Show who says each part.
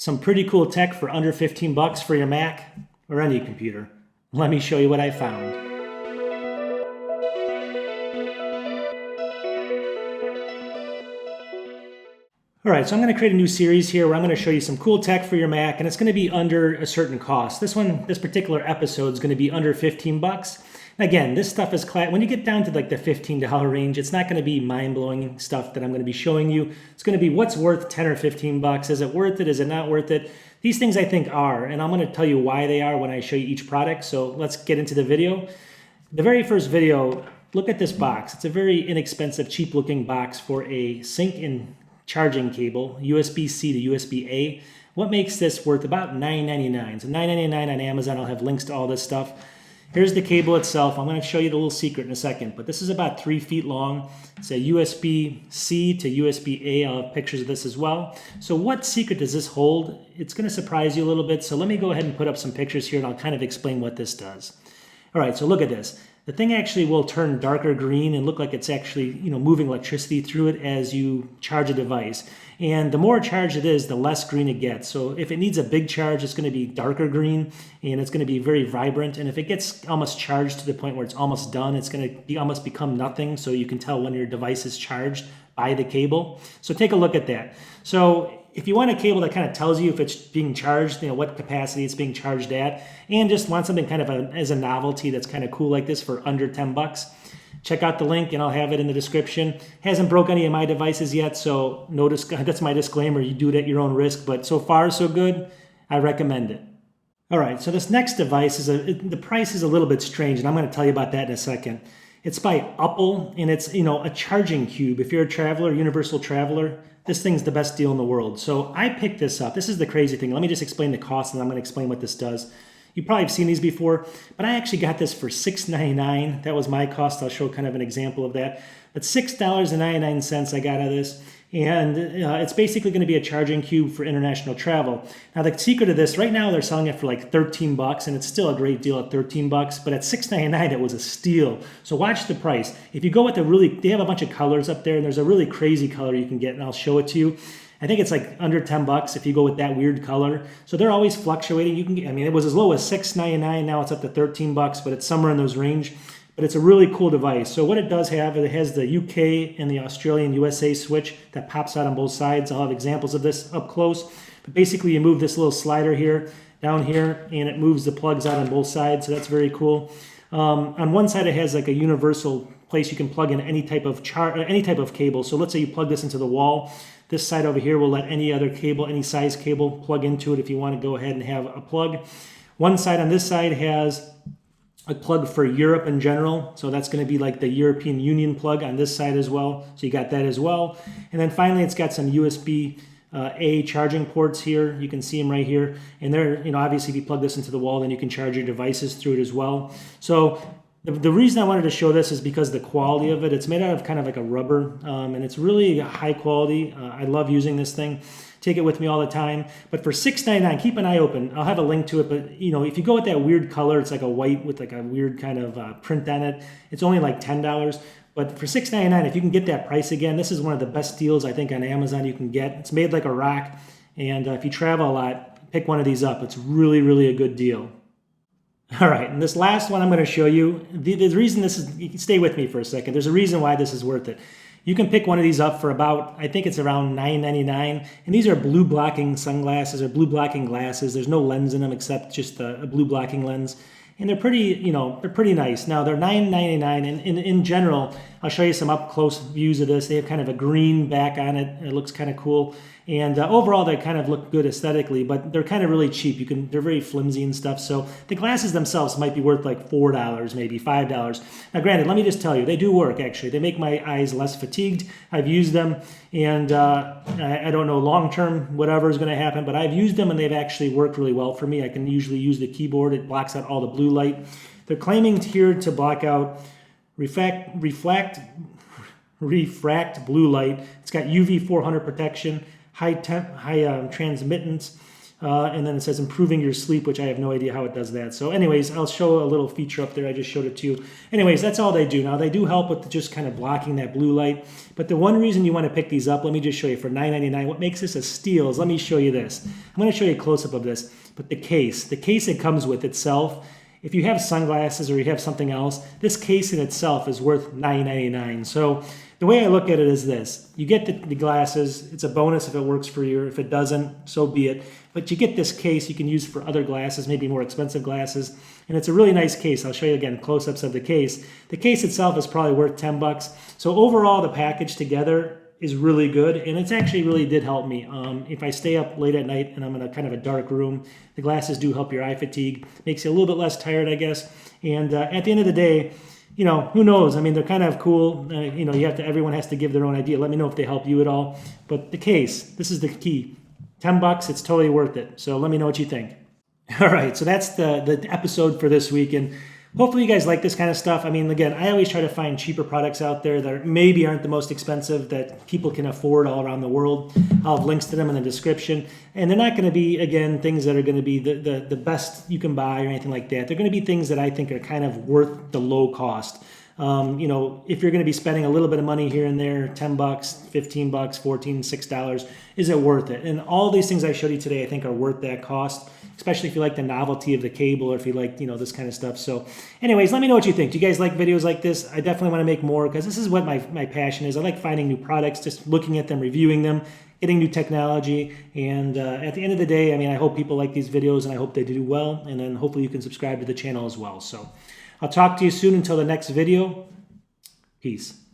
Speaker 1: Some pretty cool tech for under 15 bucks for your Mac or any computer. Let me show you what I found. All right, so I'm going to create a new series here where I'm going to show you some cool tech for your Mac, and it's going to be under a certain cost. This particular episode is going to be under 15 bucks. Again, this stuff is when you get down to like the $15 range, it's not going to be mind-blowing stuff that I'm going to be showing you. It's going to be what's worth 10 or 15 bucks. Is it worth it? Is it not worth it? These things I think are, and I'm going to tell you why they are when I show you each product. So let's get into the video. The very first video, look at this box. It's a very inexpensive, cheap-looking box for a sync and charging cable, USB-C to USB-A. What makes this worth about $9.99? So $9.99 on Amazon. I'll have links to all this stuff. Here's the cable itself. I'm going to show you the little secret in a second, but this is about 3 feet long. It's a USB-C to USB-A. I'll have pictures of this as well. So what secret does this hold? It's going to surprise you a little bit. So let me go ahead and put up some pictures here, and I'll kind of explain what this does. All right, so look at this. The thing actually will turn darker green and look like it's actually, moving electricity through it as you charge a device. And the more charged it is, the less green it gets. So if it needs a big charge, it's going to be darker green and it's going to be very vibrant. And if it gets almost charged to the point where it's almost done, it's going to almost become nothing. So you can tell when your device is charged by the cable. So take a look at that. So if you want a cable that kind of tells you if it's being charged, what capacity it's being charged at, and just want something kind of as a novelty that's kind of cool like this for under 10 bucks, check out the link and I'll have it in the description. Hasn't broke any of my devices yet, so notice that's my disclaimer. You do it at your own risk, but so far so good. I recommend it. All right, so this next device the price is a little bit strange, and I'm going to tell you about that in a second. It's by Uppel, and it's a charging cube. If you're a traveler, universal traveler, this thing's the best deal in the world. So I picked this up. This is the crazy thing. Let me just explain the cost, and I'm going to explain what this does. You probably have seen these before, but I actually got this for $6.99. That was my cost. I'll show kind of an example of that. But $6.99 I got out of this. And it's basically going to be a charging cube for international travel. Now the secret of this, right now they're selling it for like 13 bucks, and it's still a great deal at 13 bucks, but at $6.99 it was a steal. So watch the price. If you go with they have a bunch of colors up there, and there's a really crazy color you can get, and I'll show it to you. I think it's like under 10 bucks if you go with that weird color. So they're always fluctuating. It was as low as $6.99, now it's up to 13 bucks, but it's somewhere in those range. But it's a really cool device. So what it does have, it has the UK and the Australian USA switch that pops out on both sides. I'll have examples of this up close. But basically you move this little slider here, down here, and it moves the plugs out on both sides. So that's very cool. On one side it has like a universal place you can plug in any type of cable. So let's say you plug this into the wall. This side over here will let any other cable, any size cable, plug into it if you want to go ahead and have a plug. One side on this side has a plug for Europe in general. So that's going to be like the European Union plug on this side as well. So you got that as well. And then finally, it's got some USB-A charging ports here. You can see them right here. And they're, obviously if you plug this into the wall, then you can charge your devices through it as well. So the reason I wanted to show this is because the quality of it. It's made out of kind of like a rubber, and it's really high quality. I love using this thing. Take it with me all the time. But for $6.99, keep an eye open. I'll have a link to it. But if you go with that weird color, it's like a white with like a weird kind of print on it. It's only like $10. But for $6.99, if you can get that price again, this is one of the best deals I think on Amazon you can get. It's made like a rock. And if you travel a lot, pick one of these up. It's really, really a good deal. All right, and this last one I'm going to show you, the reason you can stay with me for a second. There's a reason why this is worth it. You can pick one of these up for about, I think it's around $9.99. And these are blue blocking sunglasses or blue blocking glasses. There's no lens in them except just a blue blocking lens. And they're pretty, they're pretty nice. Now they're $9.99, and in general, I'll show you some up close views of this. They have kind of a green back on it. It looks kind of cool. And overall, they kind of look good aesthetically, but they're kind of really cheap. They're very flimsy and stuff. So the glasses themselves might be worth like $4, maybe $5. Now, granted, let me just tell you, they do work actually. They make my eyes less fatigued. I've used them, and I don't know long-term whatever is going to happen, but I've used them and they've actually worked really well for me. I can usually use the keyboard. It blocks out all the blue light. They're claiming here to block out refract blue light. It's got UV 400 protection, high transmittance, And then it says improving your sleep, which I have no idea how it does that. So anyways, I'll show a little feature up there. I just showed it to you. Anyways, that's all they do. Now they do help with just kind of blocking that blue light. But the one reason you want to pick these up, let me just show you for $9.99. What makes this a steal is, let me show you this. I'm going to show you a close-up of this. But the case it comes with itself, if you have sunglasses or you have something else, this case in itself is worth $9.99. So the way I look at it is this. You get the glasses. It's a bonus if it works for you. If it doesn't, so be it. But you get this case you can use for other glasses, maybe more expensive glasses. And it's a really nice case. I'll show you again close-ups of the case. The case itself is probably worth 10 bucks. So overall, the package together is really good, and it's actually really did help me. If I stay up late at night and I'm in a kind of a dark room, the glasses do help your eye fatigue. Makes you a little bit less tired, I guess. And at the end of the day, you know, who knows? I mean, they're kind of cool. You know, everyone has to give their own idea. Let me know if they help you at all. But the case, this is the key. 10 bucks, it's totally worth it. So let me know what you think. All right, so that's the episode for this week. And hopefully you guys like this kind of stuff. I mean, again, I always try to find cheaper products out there that maybe aren't the most expensive, that people can afford all around the world. I'll have links to them in the description. And they're not going to be, again, things that are going to be the best you can buy or anything like that. They're going to be things that I think are kind of worth the low cost. You know, if you're going to be spending a little bit of money here and there, 10 bucks, 15 bucks, 14, $6, is it worth it? And all these things I showed you today, I think are worth that cost, especially if you like the novelty of the cable or if you like, you know, this kind of stuff. So anyways, let me know what you think. Do you guys like videos like this? I definitely want to make more because this is what my passion is. I like finding new products, just looking at them, reviewing them, getting new technology. And at the end of the day, I mean, I hope people like these videos and I hope they do well. And then hopefully you can subscribe to the channel as well. So I'll talk to you soon. Until the next video. Peace.